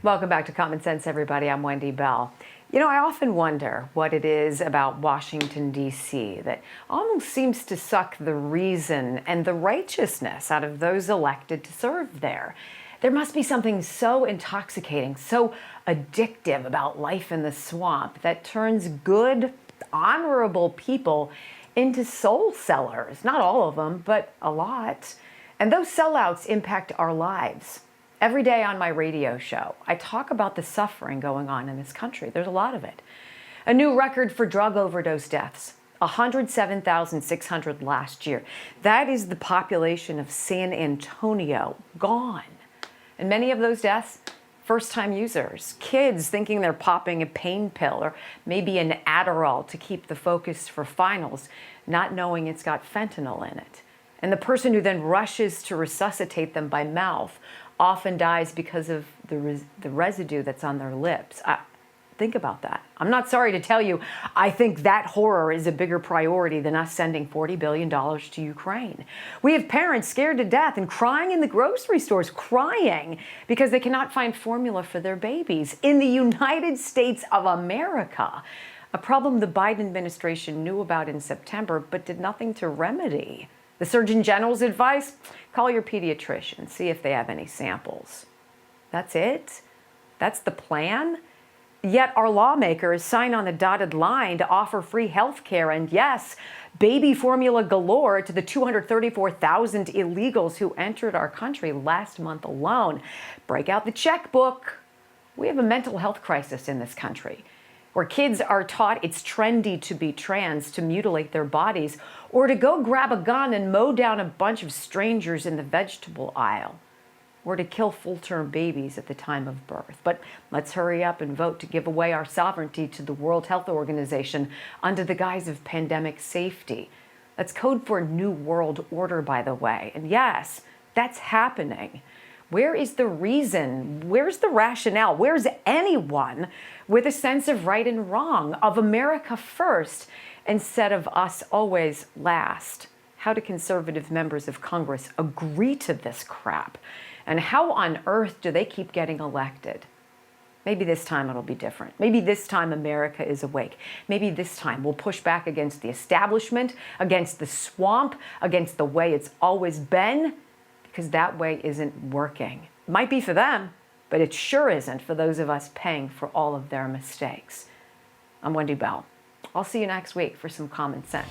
Welcome back to Common Sense, everybody. I'm Wendy Bell. You know, I often wonder what it is about Washington, D.C. that almost seems to suck the reason and the righteousness out of those elected to serve there. There must be something so intoxicating, so addictive about life in the swamp that turns good, honorable people into soul sellers. Not all of them, but a lot. And those sellouts impact our lives. Every day on my radio show, I talk about the suffering going on in this country. There's a lot of it. A new record for drug overdose deaths, 107,600 last year. That is the population of San Antonio gone. And many of those deaths, first-time users, kids thinking they're popping a pain pill or maybe an Adderall to keep the focus for finals, not knowing it's got fentanyl in it. And the person who then rushes to resuscitate them by mouth often dies because of the residue that's on their lips. Think about that. I'm not sorry to tell you, I think that horror is a bigger priority than us sending $40 billion to Ukraine. We have parents scared to death and crying in the grocery stores, crying because they cannot find formula for their babies in the United States of America. A problem the Biden administration knew about in September, but did nothing to remedy. The Surgeon General's advice, call your pediatrician, see if they have any samples. That's it? That's the plan? Yet our lawmakers sign on the dotted line to offer free health care and, yes, baby formula galore to the 234,000 illegals who entered our country last month alone. Break out the checkbook. We have a mental health crisis in this country, where kids are taught it's trendy to be trans, to mutilate their bodies, or to go grab a gun and mow down a bunch of strangers in the vegetable aisle, or to kill full-term babies at the time of birth. But let's hurry up and vote to give away our sovereignty to the World Health Organization under the guise of pandemic safety. That's code for New World Order, by the way. And yes, that's happening. Where is the reason? Where's the rationale? Where's anyone with a sense of right and wrong, of America first instead of us always last? How do conservative members of Congress agree to this crap? And how on earth do they keep getting elected? Maybe this time it'll be different. Maybe this time America is awake. Maybe this time we'll push back against the establishment, against the swamp, against the way it's always been, because that way isn't working. It might be for them, but it sure isn't for those of us paying for all of their mistakes. I'm Wendy Bell. I'll see you next week for some common sense.